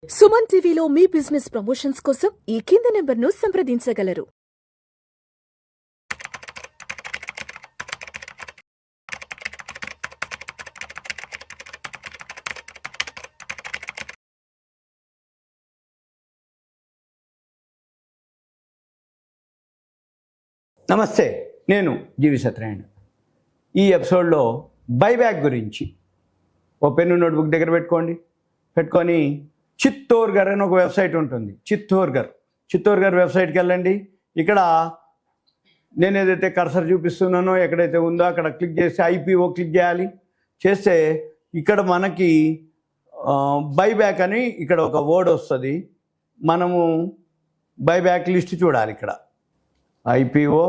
సుమన్ టీవీలో మీ business promotions కోసం ఈ కింది నెంబర్ను సంప్రదించగలరు. నమస్తే, నేను జీవి సత్యనారాయణ. ఈ ఎపిసోడ్లో బైబ్యాక్ గురించి ఓ పెన్ను నోట్బుక్ దగ్గర పెట్టుకొని చిత్తోర్ఘర్ అని ఒక వెబ్సైట్ ఉంటుంది. చిత్తోర్ఘర్ వెబ్సైట్కి వెళ్ళండి. ఇక్కడ నేను ఏదైతే కర్సర్ చూపిస్తున్నానో ఎక్కడైతే ఉందో అక్కడ క్లిక్ చేసి IPO క్లిక్ చేయాలి. చేస్తే ఇక్కడ మనకి బైబ్యాక్ అని ఇక్కడ ఒక వర్డ్ వస్తుంది. మనము బైబ్యాక్ లిస్ట్ చూడాలి. ఇక్కడ IPO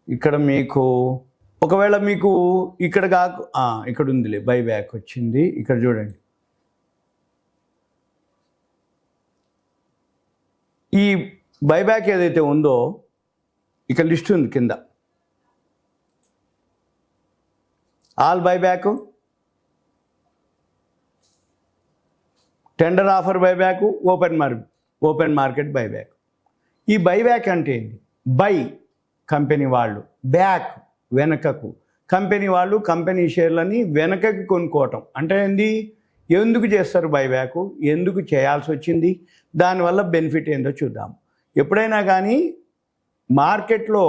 ఇక్కడ మీకు ఒకవేళ మీకు ఇక్కడ ఇక్కడ ఉందిలే, బైబ్యాక్ వచ్చింది. ఇక్కడ చూడండి, ఈ బైబ్యాక్ ఏదైతే ఉందో ఇక్కడ లిస్ట్ ఉంది. కింద all buyback, tender offer buyback, open market buyback. ఈ బైబ్యాక్ అంటే ఏంటి? బై కంపెనీ వాళ్ళు, బ్యాక్ వెనకకు. కంపెనీ వాళ్ళు కంపెనీ షేర్లని వెనకకి కొనుక్కోవటం అంటే ఏంది? ఎందుకు చేస్తారు బైబ్యాక్? ఎందుకు చేయాల్సి వచ్చింది? దానివల్ల బెనిఫిట్ ఏందో చూద్దాం. ఎప్పుడైనా కానీ మార్కెట్లో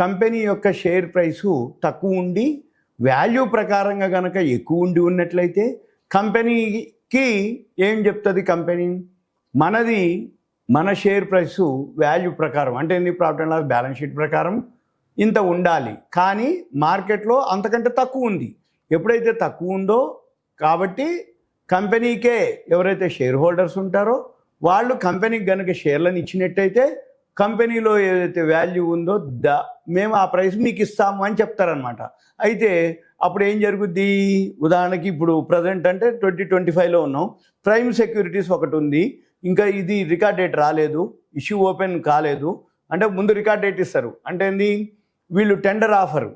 కంపెనీ యొక్క షేర్ ప్రైసు తక్కువ ఉండి వాల్యూ ప్రకారంగా కనుక ఎక్కువ ఉండి ఉన్నట్లయితే కంపెనీకి ఏం చెప్తుంది? కంపెనీ మన షేర్ ప్రైసు వాల్యూ ప్రకారం అంటే ఏంది? Profit and loss balance sheet ప్రకారం ఇంత ఉండాలి, కానీ మార్కెట్లో అంతకంటే తక్కువ ఉంది. ఎప్పుడైతే తక్కువ ఉందో కాబట్టి కంపెనీకే ఎవరైతే షేర్ హోల్డర్స్ ఉంటారో వాళ్ళు కంపెనీకి కనుక షేర్లను ఇచ్చినట్టయితే కంపెనీలో ఏదైతే వాల్యూ ఉందో మేము ఆ ప్రైస్ మీకు ఇస్తాము అని చెప్తారనమాట. అయితే అప్పుడు ఏం జరుగుద్ది? ఉదాహరణకి ఇప్పుడు ప్రజెంట్ అంటే 2025లో ఉన్నాం. ప్రైమ్ సెక్యూరిటీస్ ఒకటి ఉంది, ఇంకా ఇది రికార్డ్ డేట్ రాలేదు, ఇష్యూ ఓపెన్ కాలేదు. అంటే ముందు రికార్డ్ డేట్ ఇస్తారు. అంటే ఏంది? వీళ్ళు టెండర్ ఆఫర్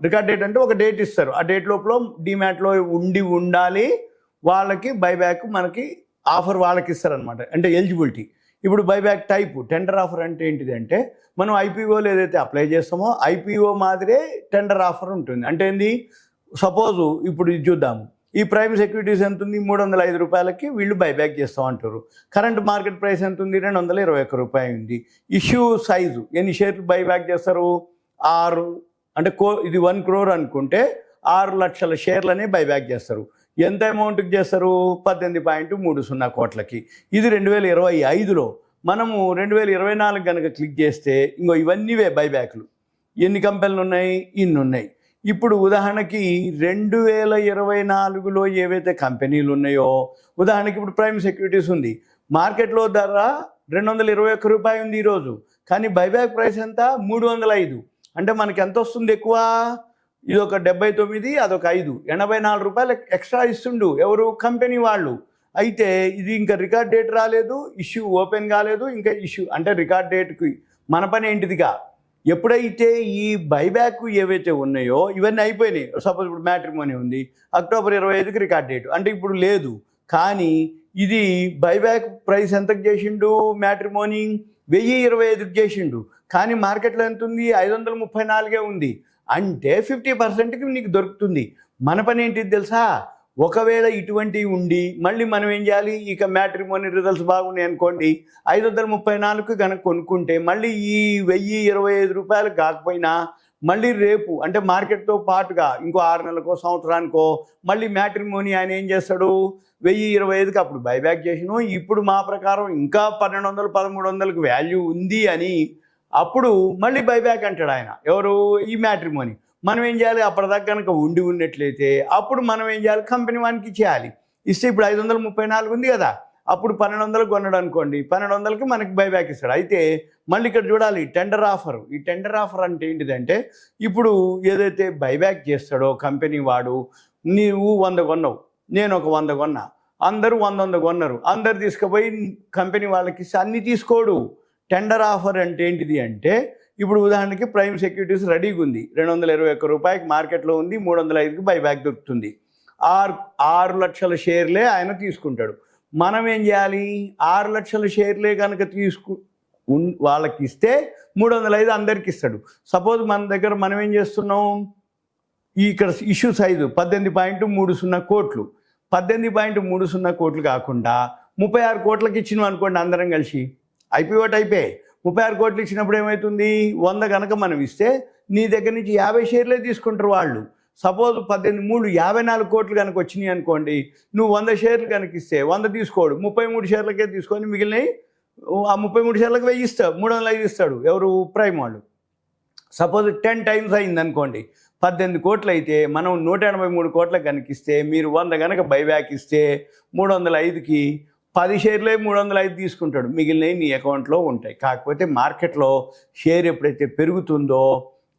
రికార్డ్ డేట్ అంటే ఒక డేట్ ఇస్తారు. ఆ డేట్ లోపల డిమాట్లో ఉండాలి. వాళ్ళకి బైబ్యాక్ మనకి ఆఫర్ వాళ్ళకి ఇస్తారనమాట. అంటే ఎలిజిబిలిటీ. ఇప్పుడు బైబ్యాక్ టైపు టెండర్ ఆఫర్ అంటే ఏంటిది అంటే మనం IPOలో ఏదైతే అప్లై చేస్తామో IPO మాదిరే టెండర్ ఆఫర్ ఉంటుంది. అంటే ఏంది? సపోజు ఇప్పుడు ఇది చూద్దాము. ఈ ప్రైమ్ సెక్యూరిటీస్ ఎంత ఉంది? 305 రూపాయలకి వీళ్ళు బైబ్యాక్ చేస్తామంటారు. కరెంట్ మార్కెట్ ప్రైస్ ఎంత ఉంది? 221 రూపాయలు ఉంది. ఇష్యూ సైజు ఎన్ని షేర్లు బైబ్యాక్ చేస్తారు? 6 అంటే ఇది 1 crore అనుకుంటే 6 లక్షల షేర్లని బైబ్యాక్ చేస్తారు. ఎంత అమౌంట్కి చేస్తారు? 18.30 కోట్లకి. ఇది 2025లో. మనము 2024 కనుక క్లిక్ చేస్తే ఇంకో ఇవన్నీవే బైబ్యాక్లు. ఎన్ని కంపెనీలు ఉన్నాయి? ఇన్ని ఉన్నాయి. ఇప్పుడు ఉదాహరణకి 2024లో ఏవైతే కంపెనీలు ఉన్నాయో, ఉదాహరణకి ఇప్పుడు ప్రైమ్ సెక్యూరిటీస్ ఉంది. మార్కెట్లో ధర 221 రూపాయలు ఉంది ఈరోజు, కానీ బైబ్యాక్ ప్రైస్ ఎంత? 305. అంటే మనకి ఎంత వస్తుంది ఎక్కువ? ఇది ఒక 79, అదొక 5, 84 రూపాయలు ఎక్స్ట్రా ఇస్తుండు. ఎవరు? కంపెనీ వాళ్ళు. అయితే ఇది ఇంకా రికార్డ్ డేట్ రాలేదు, ఇష్యూ ఓపెన్ కాలేదు. ఇంకా ఇష్యూ అంటే రికార్డ్ డేట్కి మన పని ఏంటిదిగా? ఎప్పుడైతే ఈ బైబ్యాక్ ఏవైతే ఉన్నాయో ఇవన్నీ అయిపోయినాయి. సపోజ్ ఇప్పుడు మ్యాట్రిమోనీ ఉంది, అక్టోబర్ 25కి రికార్డ్ డేట్, అంటే ఇప్పుడు లేదు. కానీ ఇది బైబ్యాక్ ప్రైస్ ఎంతకు చేసిండు? మ్యాట్రిమోనీ 1025కి చేసిండు, కానీ మార్కెట్లో ఎంత ఉంది? 534 ఉంది. అంటే 50%కి నీకు దొరుకుతుంది. మన పని ఏంటిది తెలుసా? ఒకవేళ ఇటువంటివి ఉండి మళ్ళీ మనం ఏం చేయాలి? ఇక మ్యాట్రిమోనీ రిజల్ట్స్ బాగున్నాయి అనుకోండి, 534కి కనుక కొనుక్కుంటే మళ్ళీ ఈ 1025 రూపాయలు కాకపోయినా మళ్ళీ రేపు అంటే మార్కెట్తో పాటుగా ఇంకో 6 నెలలకో సంవత్సరానికో మళ్ళీ మ్యాట్రిమోనీ ఆయన ఏం చేస్తాడు? 1025కి అప్పుడు బైబ్యాక్ చేసిను. ఇప్పుడు మా ప్రకారం ఇంకా 1200, 1300కి వాల్యూ ఉంది అని అప్పుడు మళ్ళీ బైబ్యాక్ అంటాడు ఆయన. ఎవరు? ఈ మ్యాట్రిమోనీ. మనం ఏం చేయాలి? అప్పటిదాకా కనుక ఉండి ఉన్నట్లయితే అప్పుడు మనం ఏం చేయాలి? కంపెనీ వానికి ఇచ్చేయాలి. ఇస్తే ఇప్పుడు 534 ఉంది కదా, అప్పుడు 1200కి కొన్నాడు అనుకోండి, 1200కి మనకి బైబ్యాక్ ఇస్తాడు. అయితే మళ్ళీ ఇక్కడ చూడాలి టెండర్ ఆఫర్. ఈ టెండర్ ఆఫర్ అంటే ఏంటిదంటే ఇప్పుడు ఏదైతే బైబ్యాక్ చేస్తాడో కంపెనీ వాడు, నీవు 100 కొన్నావు, నేను ఒక 100 కొన్నా, అందరూ 100 కొన్నారు, అందరు తీసుకుపోయి కంపెనీ వాళ్ళకి అన్నీ తీసుకోడు. టెండర్ ఆఫర్ అంటే ఏంటిది అంటే ఇప్పుడు ఉదాహరణకి ప్రైమ్ సెక్యూరిటీస్ రెడీగా ఉంది, 221 రూపాయలకి మార్కెట్లో ఉంది, 305కి బైబ్యాక్ దొరుకుతుంది. 6 లక్షల షేర్లే ఆయన తీసుకుంటాడు. మనం ఏం చేయాలి? 6 లక్షల షేర్లే కనుక వాళ్ళకి ఇస్తే 305 అందరికి ఇస్తాడు. సపోజ్ మన దగ్గర మనం ఏం చేస్తున్నాం, ఇక్కడ ఇష్యూ సైజు 18.30 కోట్లు, 18.30 కోట్లు కాకుండా 36 కోట్లకి ఇచ్చినాం అనుకోండి అందరం కలిసి, అయిపోయి అయిపోయాయి. 36 కోట్లు ఇచ్చినప్పుడు ఏమవుతుంది, 100 కనుక మనం ఇస్తే నీ దగ్గర నుంచి 50 షేర్లే తీసుకుంటారు వాళ్ళు. సపోజ్ 54 కోట్లు కనుక వచ్చినాయి అనుకోండి, నువ్వు 100 షేర్లు కనుక ఇస్తే 100 తీసుకోడు, 33 షేర్లకే తీసుకొని మిగిలినవి ఆ 33 షేర్లకు 1000 ఇస్తాడు, 305 ఇస్తాడు ఎవరు, ప్రైమ్ వాళ్ళు. సపోజ్ 10 టైమ్స్ అయింది అనుకోండి, 18 కోట్లు అయితే మనం 183 కోట్లకు కనుక ఇస్తే, మీరు 100 కనుక బైబ్యాక్ ఇస్తే 305కి 10 షేర్లే 305 తీసుకుంటాడు, మిగిలినవి నీ అకౌంట్లో ఉంటాయి. కాకపోతే మార్కెట్లో షేర్ ఎప్పుడైతే పెరుగుతుందో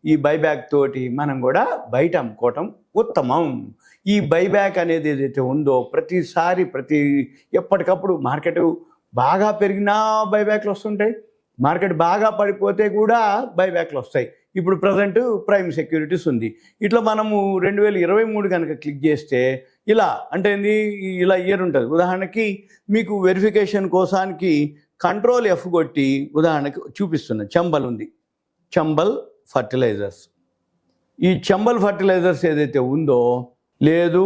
ఈ బైబ్యాక్ తోటి మనం కూడా బయట అమ్ముకోవటం ఉత్తమం. ఈ బైబ్యాక్ అనేది ఏదైతే ఉందో ప్రతిసారి ఎప్పటికప్పుడు మార్కెట్ బాగా పెరిగినా బైబ్యాక్లు వస్తుంటాయి, మార్కెట్ బాగా పడిపోతే కూడా బైబ్యాక్లు వస్తాయి. ఇప్పుడు ప్రజెంట్ ప్రైమ్ సెక్యూరిటీస్ ఉంది. ఇట్లా మనము 2023 కనుక క్లిక్ చేస్తే ఇలా అంటే ఇలా ఇయర్ ఉంటుంది. ఉదాహరణకి మీకు వెరిఫికేషన్ కోసానికి కంట్రోల్ F కొట్టి ఉదాహరణకి చూపిస్తున్నా, చంబల్ ఉంది, చంబల్ ఫర్టిలైజర్స్. ఈ చంబల్ ఫర్టిలైజర్స్ ఏదైతే ఉందో, లేదు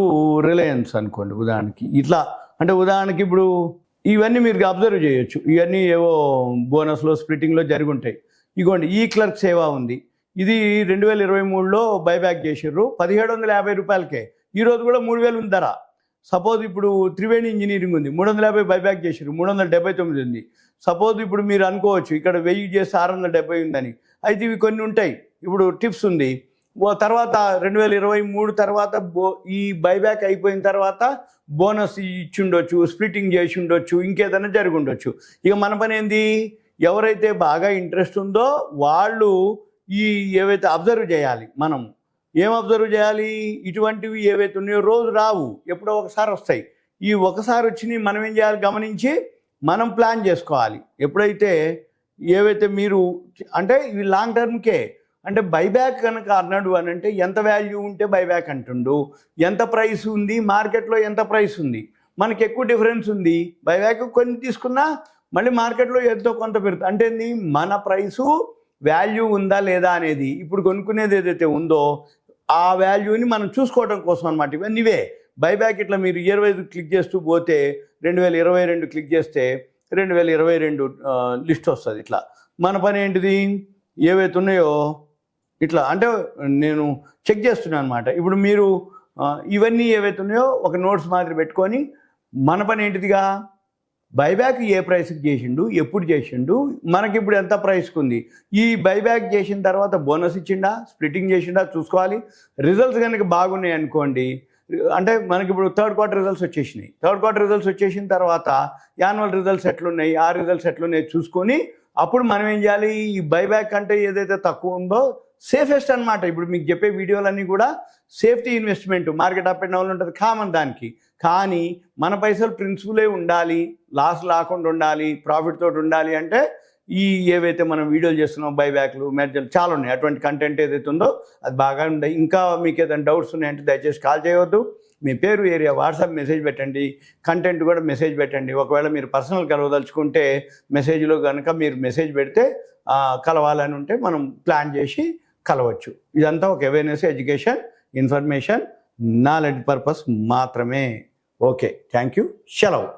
రిలయన్స్ అనుకోండి ఉదాహరణకి, ఇట్లా అంటే ఉదాహరణకి ఇప్పుడు ఇవన్నీ మీరు అబ్జర్వ్ చేయొచ్చు, ఇవన్నీ ఏవో బోనస్లో స్ప్లిట్టింగ్లో జరిగి ఉంటాయి. ఇగోండి ఈ క్లర్క్ సేవ ఉంది, ఇది 2023లో బైబ్యాక్ చేసిర్రు 1750 రూపాయలకే, ఈరోజు కూడా 3000 ఉంది ధర. సపోజ్ ఇప్పుడు త్రివేణి ఇంజనీరింగ్ ఉంది, 350 బైబ్యాక్ చేసిర్రు, 379 ఉంది. సపోజ్ ఇప్పుడు మీరు అనుకోవచ్చు ఇక్కడ 1000 చేస్తే 670 ఉందని. అయితే ఇవి కొన్ని ఉంటాయి. ఇప్పుడు టిప్స్ ఉంది, తర్వాత 2023 తర్వాత ఈ బైబ్యాక్ అయిపోయిన తర్వాత బోనస్ ఇచ్చి ఉండొచ్చు, స్ప్లిట్టింగ్ చేసి ఉండొచ్చు, ఇంకేదైనా జరిగి ఉండొచ్చు. ఇక మన పని ఏంది, ఎవరైతే బాగా ఇంట్రెస్ట్ ఉందో వాళ్ళు ఈ ఏవైతే అబ్జర్వ్ చేయాలి. మనం ఏం అబ్జర్వ్ చేయాలి, ఇటువంటివి ఏవైతే ఉన్నాయో రోజు రావు, ఎప్పుడో ఒకసారి వస్తాయి. ఈ ఒకసారి వచ్చినాయి మనం ఏం చేయాలి, గమనించి మనం ప్లాన్ చేసుకోవాలి. ఎప్పుడైతే ఏవైతే మీరు అంటే ఇవి లాంగ్ టర్మ్కే, అంటే బైబ్యాక్ కనుక అన్నాడు అని అంటే ఎంత వాల్యూ ఉంటే బైబ్యాక్ అంటుండు, ఎంత ప్రైస్ ఉంది మార్కెట్లో, ఎంత ప్రైస్ ఉంది, మనకి ఎక్కువ డిఫరెన్స్ ఉంది, బైబ్యాక్ కొన్ని తీసుకున్నా మళ్ళీ మార్కెట్లో ఎంతో కొంత పెరుగుతుంది. అంటే మన ప్రైసు వాల్యూ ఉందా లేదా అనేది ఇప్పుడు కొనుక్కునేది ఏదైతే ఉందో ఆ వాల్యూని మనం చూసుకోవడం కోసం అనమాట. ఇవన్నీవే బైబ్యాక్. ఇట్లా మీరు 25 క్లిక్ చేస్తూ పోతే 2022 క్లిక్ చేస్తే 2022 లిస్ట్ వస్తుంది. ఇట్లా మన పని ఏంటిది, ఏవైతే ఉన్నాయో ఇట్లా అంటే నేను చెక్ చేస్తున్నాను అనమాట. ఇప్పుడు మీరు ఇవన్నీ ఏవైతే ఉన్నాయో ఒక నోట్స్ మాదిరి పెట్టుకొని మన పని ఏంటిదిగా, బైబ్యాక్ ఏ ప్రైస్కి చేసిండు, ఎప్పుడు చేసిండు, మనకి ఇప్పుడు ఎంత ప్రైస్కి ఉంది, ఈ బైబ్యాక్ చేసిన తర్వాత బోనస్ ఇచ్చిండా, స్ప్లిట్టింగ్ చేసిండా చూసుకోవాలి. రిజల్ట్స్ కనుక బాగున్నాయి అనుకోండి, అంటే మనకి ఇప్పుడు థర్డ్ క్వార్టర్ రిజల్ట్స్ వచ్చేసినాయి, థర్డ్ క్వార్టర్ రిజల్ట్స్ వచ్చేసిన తర్వాత యాన్యువల్ రిజల్ట్స్ ఎట్లున్నాయి, ఆ రిజల్ట్స్ ఎట్లున్నాయి చూసుకొని అప్పుడు మనం ఏం చేయాలి, ఈ బైబ్యాక్ అంటే ఏదైతే తక్కువ ఉందో సేఫెస్ట్ అనమాట. ఇప్పుడు మీకు చెప్పే వీడియోలన్నీ కూడా safety investment, market up and down ఉంటుంది కామన్ దానికి. కానీ మన పైసలు ప్రిన్సిపలే ఉండాలి, లాస్ రాకుండా ఉండాలి, ప్రాఫిట్ తోటి ఉండాలి అంటే ఈ ఏవైతే మనం వీడియోలు చేస్తున్నాం బైబ్యాక్లు మెర్జర్లు చాలా ఉన్నాయి. అటువంటి కంటెంట్ ఏదైతే ఉందో అది బాగా ఉంటాయి. ఇంకా మీకు ఏదైనా డౌట్స్ ఉన్నాయంటే దయచేసి కాల్ చేయవద్దు, మీ పేరు, ఏరియా, వాట్సాప్ మెసేజ్ పెట్టండి, కంటెంట్ కూడా మెసేజ్ పెట్టండి. ఒకవేళ మీరు పర్సనల్ కలవదలుచుకుంటే మెసేజ్లో కనుక మీరు మెసేజ్ పెడితే కలవాలని ఉంటే మనం ప్లాన్ చేసి కలవచ్చు. ఇదంతా ఒక awareness, education, information, knowledge purpose మాత్రమే. ఓకే, థ్యాంక్ యూ, సెలవు.